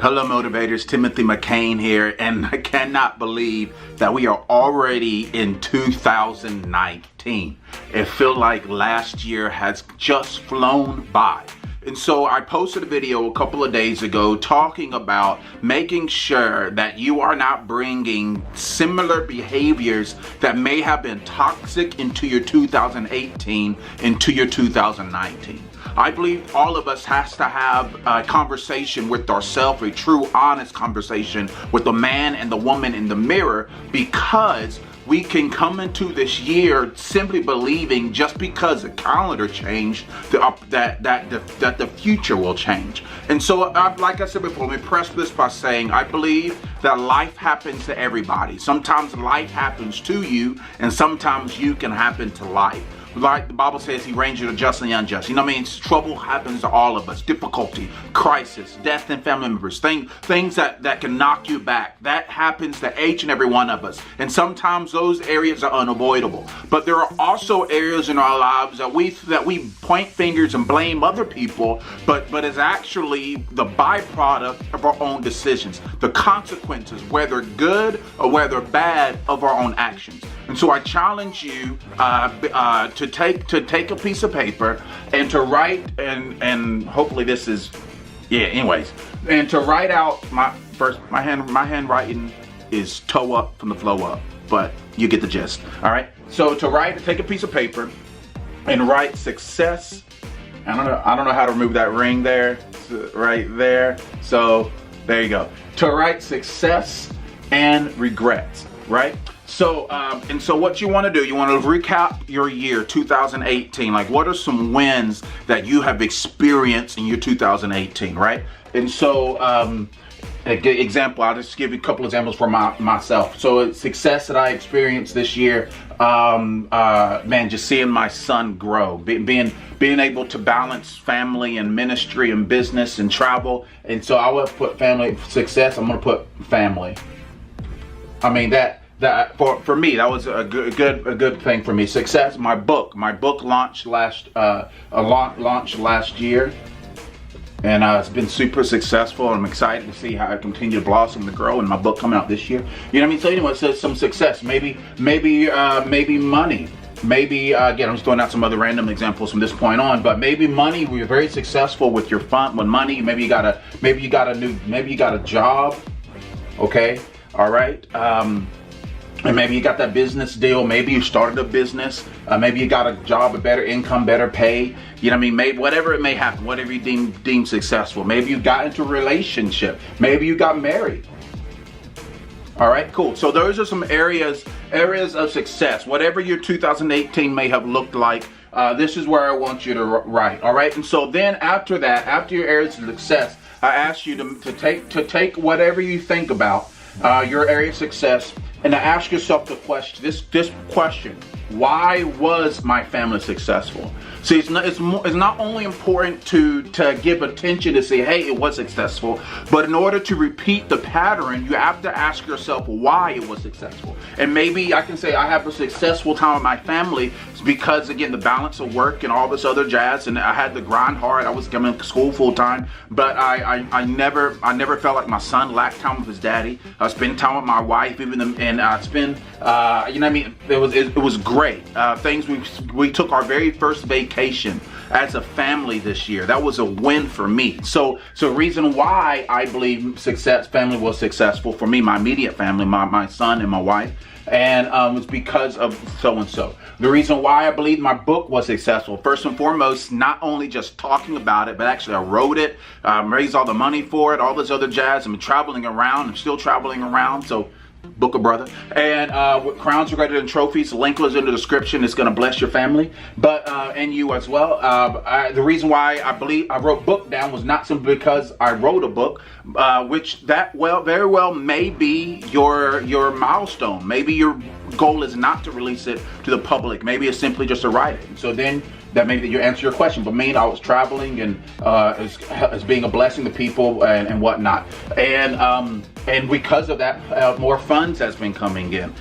Hello motivators, Timothy McCain here, and I cannot believe that we are already in 2019. It feels like last year has just flown by. And so I posted a video a couple of days ago talking about making sure that you are not bringing similar behaviors that may have been toxic into your 2018 into your 2019. I believe all of us has to have a conversation with ourselves, a true, honest conversation with the man and the woman in the mirror, because we can come into this year simply believing just because the calendar changed that the future will change. And so, like I said before, let me press this by saying I believe that life happens to everybody. Sometimes life happens to you, and sometimes you can happen to life. Like the Bible says, he ranges the just and the unjust. You know what I mean? Trouble happens to all of us. Difficulty, crisis, death in family members, things that can knock you back. That happens to each and every one of us. And sometimes those areas are unavoidable. But there are also areas in our lives that we point fingers and blame other people, but is actually the byproduct of our own decisions. The consequences, whether good or whether bad, of our own actions. And so I challenge you to take a piece of paper and to write, and hopefully this is, and to write out my handwriting is toe up from the flow up, but you get the gist. All right. So take a piece of paper and write success. I don't know how to remove that ring there, right there. So there you go. To write success and regrets, right? So, and so what you want to do, you want to recap your year 2018. Like, what are some wins that you have experienced in your 2018, right? And so, example, I'll just give you a couple examples for myself. So, success that I experienced this year, man, just seeing my son grow, being able to balance family and ministry and business and travel. And so I would put family success. I'm going to put family. I mean, that for me, that was a good thing for me. Success. My book launched last year, and it's been super successful. I'm excited to see how it continue to blossom and grow. And my book coming out this year. You know what I mean? So anyway, so some success. Maybe money. Maybe again, I'm just throwing out some other random examples from this point on. But maybe money. We're very successful with your fund. With money, maybe you got a job. Okay. All right. And maybe you got that business deal. Maybe you started a business. Maybe you got a job, a better income, better pay. You know what I mean? Maybe whatever it may happen, whatever you deem successful. Maybe you got into a relationship. Maybe you got married. All right, cool. So those are some areas of success. Whatever your 2018 may have looked like, this is where I want you to write. All right. And so then after that, after your areas of success, I ask you to take whatever you think about your area of success, and to ask yourself this question: why was my family successful? See, it's not only important to give attention to say, hey, it was successful, but in order to repeat the pattern, you have to ask yourself why it was successful. And maybe I can say I have a successful time with my family because, again, the balance of work and all this other jazz, and I had to grind hard. I was coming to school full time, but I never felt like my son lacked time with his daddy. I spent time with my wife, and I spend, you know what I mean? It was great. We took our very first vacation as a family this year. That was a win for me. So reason why I believe family was successful for me, my immediate family, my son and my wife, and it's because of so-and-so. The reason why I believe my book was successful, first and foremost, not only just talking about it, but actually I wrote it, raised all the money for it, all this other jazz. I'm traveling around. I'm still traveling around. So book a brother. And crowns are greater than trophies. The link was in the description. It's going to bless your family, but and you as well. The reason why I believe I wrote book down was not simply because I wrote a book, which very well may be your milestone. Maybe your goal is not to release it to the public. Maybe it's simply just to write it. So then that maybe you answer your question. But me, I was traveling and as being a blessing to people and whatnot. And because of that, more funds has been coming in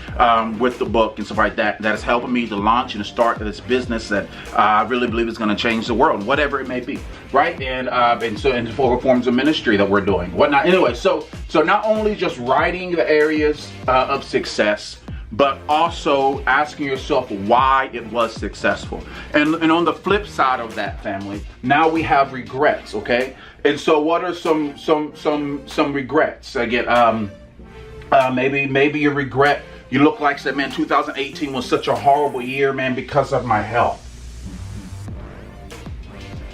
with the book and stuff like that. That is helping me to launch and to start this business that I really believe is going to change the world, whatever it may be, right? And so in four forms of ministry that we're doing, whatnot. Anyway, so not only just writing the areas of success, but also asking yourself why it was successful. And on the flip side of that, family, now we have regrets, okay? And so what are some regrets? Again, maybe you regret, you look like, said, man, 2018 was such a horrible year, man, because of my health.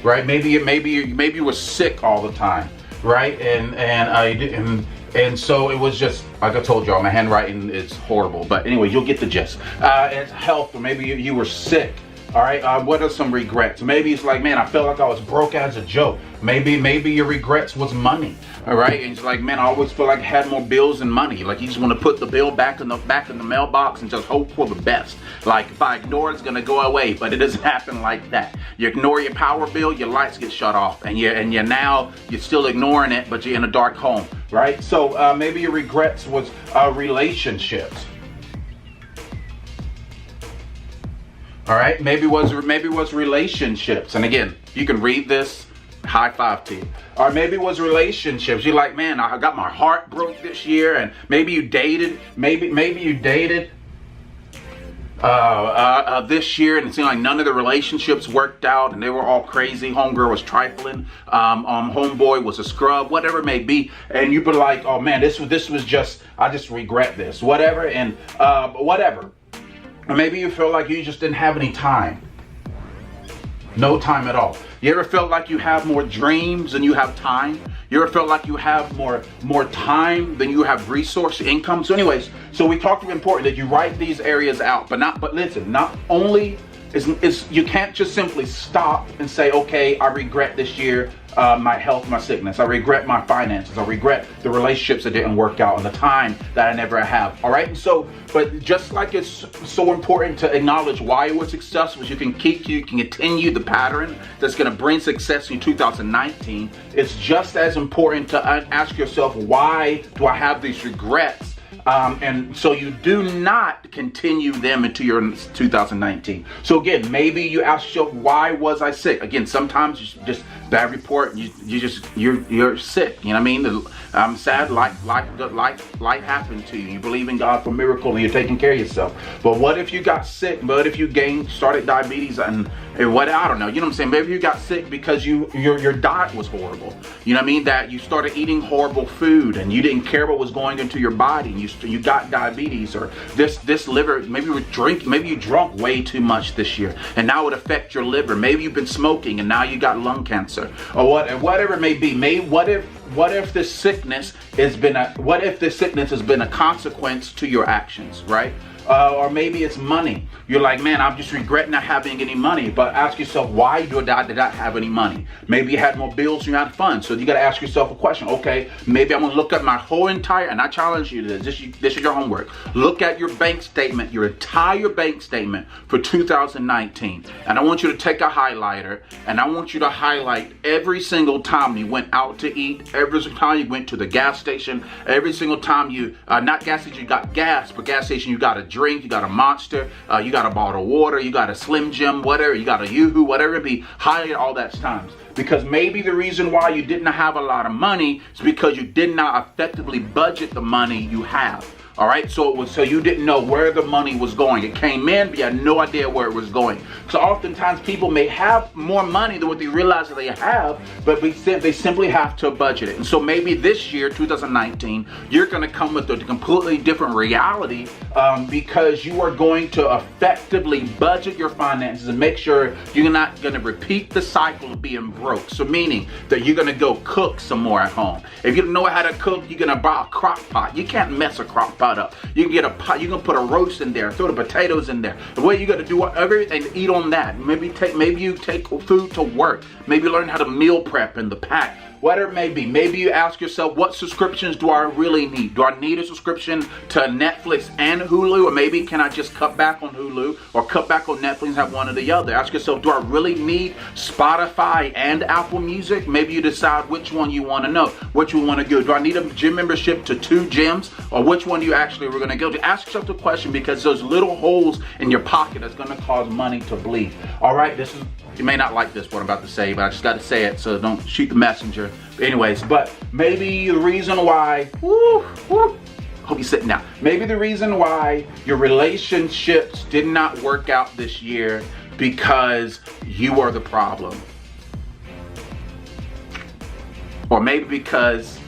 Right? Maybe you were sick all the time, right? And so it was just, like I told y'all, my handwriting is horrible. But anyway, you'll get the gist. It's health, or maybe you were sick. All right. What are some regrets? Maybe it's like, man, I felt like I was broke as a joke. Maybe your regrets was money. All right. And it's like, man, I always feel like I had more bills than money. Like you just want to put the bill back in the mailbox and just hope for the best. Like if I ignore it, it's gonna go away. But it doesn't happen like that. You ignore your power bill, your lights get shut off, and you're still ignoring it, but you're in a dark home. Right. So maybe your regrets was relationships. All right, maybe it was relationships. And again, you can read this, high five to you. Or maybe it was relationships. You're like, man, I got my heart broke this year. And maybe you dated, maybe you dated this year, and it seemed like none of the relationships worked out, and they were all crazy. Homegirl was trifling, homeboy was a scrub, whatever it may be. And you'd be like, oh man, this was just, I just regret this, whatever, and whatever. Or maybe you feel like you just didn't have any time. No time at all. You ever felt like you have more dreams than you have time? You ever felt like you have more time than you have resource, income? So anyways, so we talked about important that you write these areas out, but listen, not only is you can't just simply stop and say, okay, I regret this year, my health, my sickness. I regret my finances. I regret the relationships that didn't work out and the time that I never have. All right. And so, but just like it's so important to acknowledge why it was successful, you can continue the pattern that's going to bring success in 2019. It's just as important to ask yourself, why do I have these regrets? And so you do not continue them into your 2019. So again, maybe you ask yourself, why was I sick? Again, sometimes you just bad report. You're sick. You know what I mean? I'm sad. Life happened to you. You believe in God for a miracle, and you're taking care of yourself. But what if you got sick? What if you started diabetes and what? I don't know. You know what I'm saying? Maybe you got sick because your diet was horrible. You know what I mean? That you started eating horrible food and you didn't care what was going into your body. And you got diabetes, or this liver. Maybe you drunk way too much this year, and now it affects your liver. Maybe you've been smoking and now you got lung cancer, or whatever it may be. What if this sickness has been a consequence to your actions, right? Or maybe it's money. You're like, man, I'm just regretting not having any money. But ask yourself, why did I not have any money? Maybe you had more bills than you had fun. So you got to ask yourself a question. Okay, maybe I'm going to look at my whole entire, and I challenge you to this. This is your homework. Look at your bank statement, your entire bank statement for 2019. And I want you to take a highlighter, and I want you to highlight every single time you went out to eat, every single time you went to the gas station, every single time not gas station, you got gas, but gas station, you got a drink, you got a Monster, you got a bottle of water, you got a Slim Jim, whatever, you got a Yoo-Hoo, whatever it be. Highlight all that times, because maybe the reason why you didn't have a lot of money is because you did not effectively budget the money you have. All right, so you didn't know where the money was going. It came in, but you had no idea where it was going. So oftentimes people may have more money than what they realize that they have, but they simply have to budget it. And so maybe this year, 2019, you're going to come with a completely different reality because you are going to effectively budget your finances and make sure you're not going to repeat the cycle of being broke. So meaning that you're going to go cook some more at home. If you don't know how to cook, you're going to buy a crock pot. You can't mess a crock pot up. You can get a pot, you can put a roast in there, throw the potatoes in there. The way you got to do everything, eat on that. Maybe you take food to work. Maybe learn how to meal prep in the pack. whatever it may be. Maybe you ask yourself, what subscriptions do I really need? Do I need a subscription to Netflix and Hulu? Or maybe can I just cut back on Hulu or cut back on Netflix and have one or the other? Ask yourself, do I really need Spotify and Apple Music? Maybe you decide which one you want to know, which you want to go. Do I need a gym membership to 2 gyms? Or which one you actually were going to go to? Ask yourself the question, because those little holes in your pocket that's going to cause money to bleed. All right, you may not like this, what I'm about to say, but I just got to say it, so don't shoot the messenger. But anyways, but maybe the reason why, hope you're sitting down. Maybe the reason why your relationships did not work out this year because you are the problem. Or maybe because,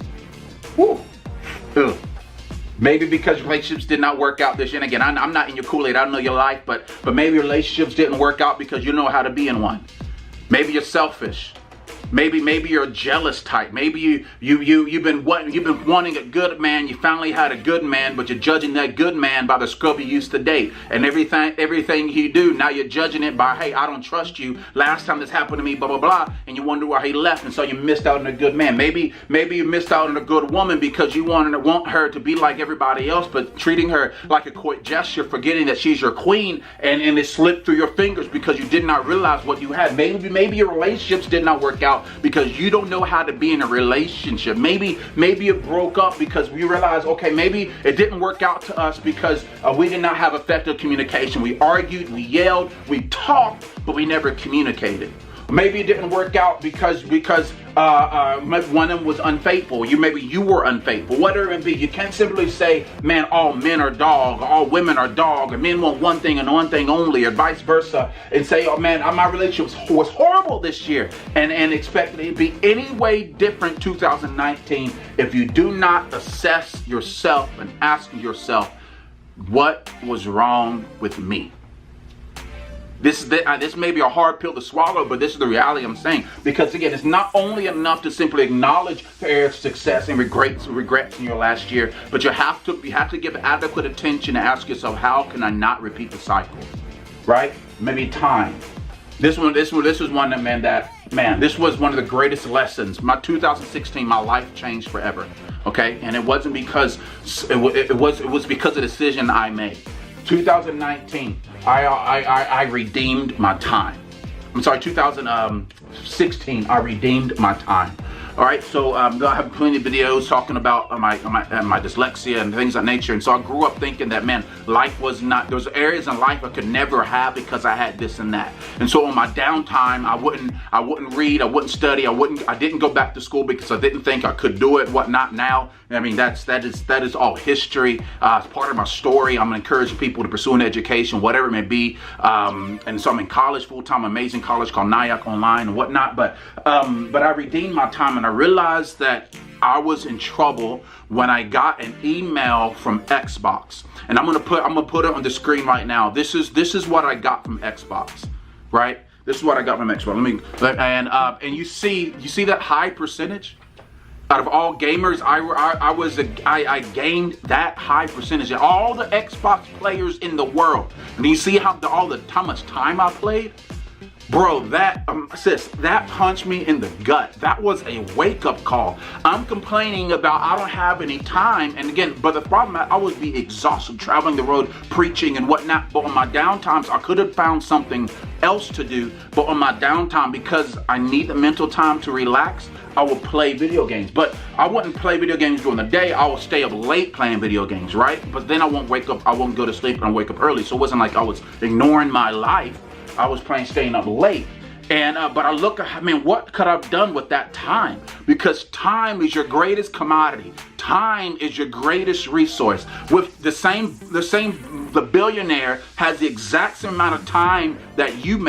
maybe because relationships did not work out this year. And again, I'm not in your Kool-Aid, I don't know your life, but maybe relationships didn't work out because you know how to be in one. Maybe you're selfish. Maybe you're a jealous type. Maybe you've been wanting a good man. You finally had a good man, but you're judging that good man by the scrub you used to date. And everything you do, now you're judging it by, hey, I don't trust you. Last time this happened to me, blah, blah, blah. And you wonder why he left. And so you missed out on a good man. Maybe you missed out on a good woman because you want her to be like everybody else, but treating her like a court gesture, forgetting that she's your queen, and it slipped through your fingers because you did not realize what you had. Maybe your relationships did not work out because you don't know how to be in a relationship. Maybe it broke up because we realized, okay, maybe it didn't work out to us because we did not have effective communication. We argued, we yelled, we talked, but we never communicated. Maybe it didn't work out because one of them was unfaithful. Maybe you were unfaithful. Whatever it be, you can't simply say, man, all men are dog, or all women are dog, or men want one thing and one thing only, or vice versa, and say, oh man, my relationship was horrible this year, and expect it to be any way different 2019 if you do not assess yourself and ask yourself, what was wrong with me? This may be a hard pill to swallow, but this is the reality I'm saying. Because again, it's not only enough to simply acknowledge your success and regrets in your last year, but you have to give adequate attention and ask yourself, how can I not repeat the cycle? Right? Maybe time. This was one that, this was one of the greatest lessons. My 2016, my life changed forever. Okay, and it wasn't because it was because of the decision I made. 2019, I redeemed my time. I'm sorry, 2016, I redeemed my time. All right, so I have plenty of videos talking about my dyslexia and things of that nature. And so I grew up thinking that, man, life was not, there's areas in life I could never have because I had this and that. And so on my downtime, I wouldn't read, I wouldn't study, I didn't go back to school because I didn't think I could do it, whatnot. Now, I mean, that is all history. It's part of my story. I'm encouraging people to pursue an education, whatever it may be. And so I'm in college full-time, amazing college called Nyack Online and whatnot. But I redeemed my time, and I realized that I was in trouble when I got an email from Xbox. And I'm gonna put it on the screen right now. This is what I got from Xbox, right? This is what I got from Xbox. And you see that high percentage? Out of all gamers, I gained that high percentage. All the Xbox players in the world. And you see how much time I played? Bro, that punched me in the gut. That was a wake-up call. I'm complaining about I don't have any time. And again, but the problem, I would be exhausted traveling the road, preaching and whatnot. But on my downtimes, I could have found something else to do. But on my downtime, because I need the mental time to relax, I will play video games. But I wouldn't play video games during the day. I will stay up late playing video games, right? But then I won't wake up, I won't go to sleep and I'll wake up early. So it wasn't like I was ignoring my life. I was staying up late. And but I look, I mean, what could I have done with that time? Because time is your greatest commodity. Time is your greatest resource. With the billionaire has the exact same amount of time that you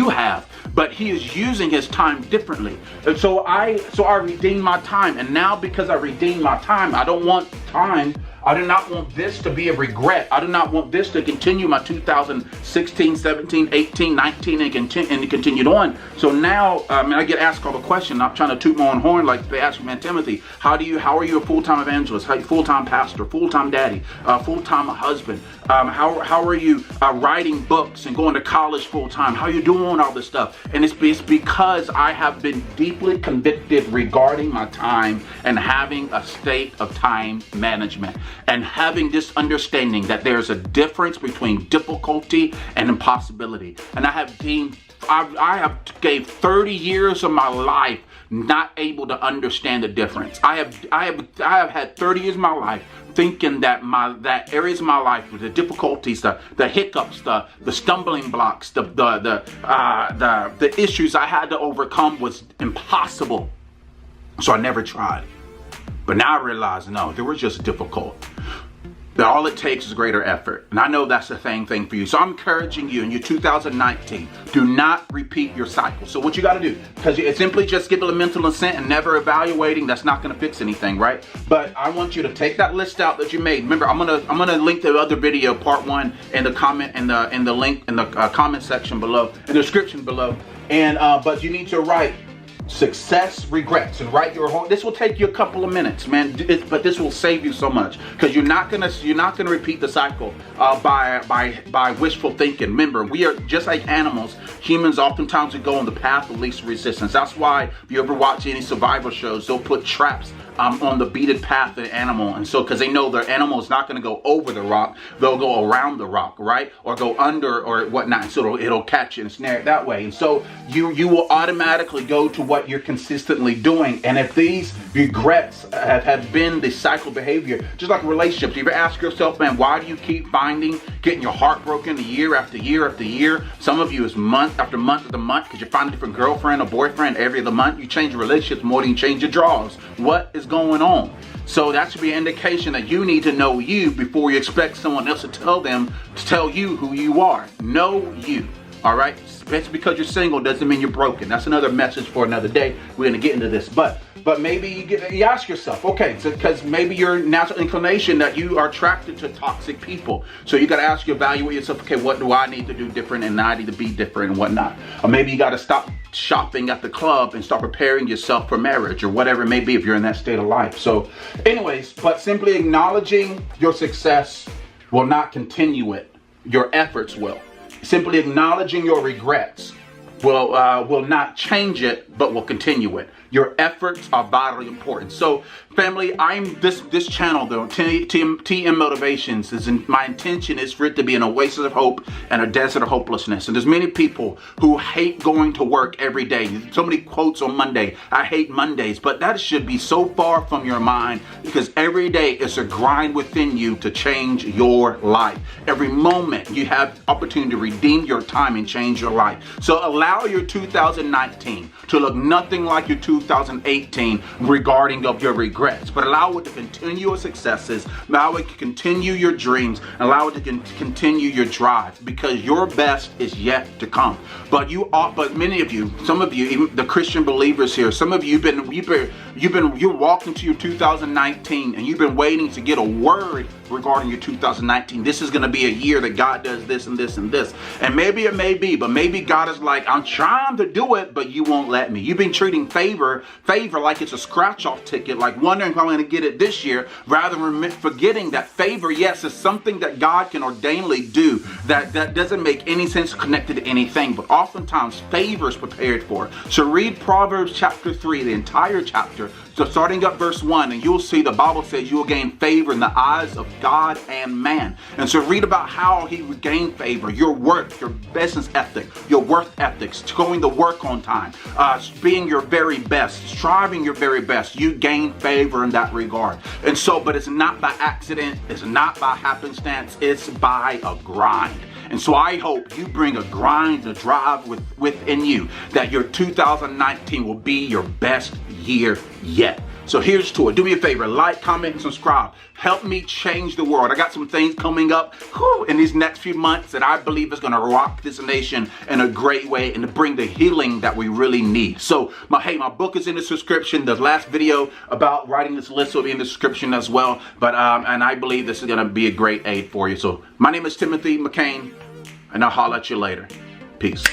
have, but he is using his time differently. And so I redeemed my time. And now because I redeemed my time, I don't want time I do not want this to be a regret. I do not want this to continue my 2016, 17, 18, 19, and continued on. So now, I get asked all the question, not trying to toot my own horn like they asked me, man, Timothy, how are you a full-time evangelist, full-time pastor, full-time daddy, full-time husband? How are you writing books and going to college full-time? How are you doing all this stuff? And it's because I have been deeply convicted regarding my time and having a state of time management and having this understanding that there's a difference between difficulty and impossibility. And I have gave 30 years of my life not able to understand the difference. I have had 30 years of my life thinking that areas of my life, the difficulties, the hiccups, the stumbling blocks, the issues I had to overcome was impossible. So I never tried. But now I realize, no, they were just difficult. That all it takes is greater effort. And I know that's the same thing for you. So I'm encouraging you in your 2019, do not repeat your cycle. So what you got to do, because it's simply just giving a mental assent and never evaluating, that's not going to fix anything, right? But I want you to take that list out that you made. Remember, I'm gonna link the other video, part 1, in the comment in the link in the comment section below, in the description below. And but you need to write success, regrets, and write your whole. This will take you a couple of minutes, man, but this will save you so much, because you're not gonna repeat the cycle by wishful thinking. Remember, we are just like animals. Humans oftentimes we go on the path of least resistance. That's why if you ever watch any survival shows, they'll put traps on the beaten path of the animal, and so because they know their animal is not going to go over the rock, they'll go around the rock, right, or go under or whatnot, so it'll catch you and snare it that way. And so you will automatically go to what you're consistently doing. And if these regrets have been the cycle behavior, just like relationships, you ever ask yourself, man, why do you keep getting your heart broken year after year after year? Some of you is month after month after month, because you find a different girlfriend or boyfriend every other month. You change your relationships more than you change your drawers. What is going on? So that should be an indication that you need to know you before you expect someone else to tell you who you are. Know you. All right? Just because you're single doesn't mean you're broken. That's another message for another day. We're going to get into this. But maybe you ask yourself, okay, so because maybe your natural inclination that you are attracted to toxic people. So you got to evaluate yourself, okay, what do I need to do different, and I need to be different and whatnot. Or maybe you got to stop shopping at the club and start preparing yourself for marriage, or whatever it may be if you're in that state of life. So anyways, but simply acknowledging your success will not continue it. Your efforts will. Simply acknowledging your regrets will not change it, but will continue it. Your efforts are vitally important. So family, this channel though, TM Motivations, my intention is for it to be an oasis of hope and a desert of hopelessness. And there's many people who hate going to work every day. So many quotes on Monday, I hate Mondays, but that should be so far from your mind, because every day is a grind within you to change your life. Every moment you have opportunity to redeem your time and change your life. So allow your 2019 to look nothing like your 2018 regarding of your regrets, but allow it to continue your successes, allow it to continue your dreams, allow it to continue your drive, because your best is yet to come. But many of you, some of you, even the Christian believers here, some of you you're walking to your 2019 and you've been waiting to get a word regarding your 2019. This is going to be a year that God does this and this and this. And maybe it may be, but maybe God is like, I'm trying to do it, but you won't let me. You've been treating favor like it's a scratch-off ticket, like wondering if I'm going to get it this year, rather than forgetting that favor, yes, is something that God can ordainedly do, that doesn't make any sense connected to anything, but oftentimes favor is prepared for. So read Proverbs chapter 3, the entire chapter. So starting up verse 1, and you'll see the Bible says you will gain favor in the eyes of God and man. And so read about how he would gain favor, your work, your business ethic, your work ethics, going to work on time, being your very best, striving your very best. You gain favor in that regard. And so, but it's not by accident, it's not by happenstance, it's by a grind. And so I hope you bring a grind, a drive within you, that your 2019 will be your best year yet. So here's to it. Do me a favor, like, comment, and subscribe. Help me change the world. I got some things coming up in these next few months that I believe is going to rock this nation in a great way and to bring the healing that we really need. So my book is in the description. The last video about writing this list will be in the description as well. But and I believe this is going to be a great aid for you. So my name is Timothy McCain, and I'll holler at you later. Peace.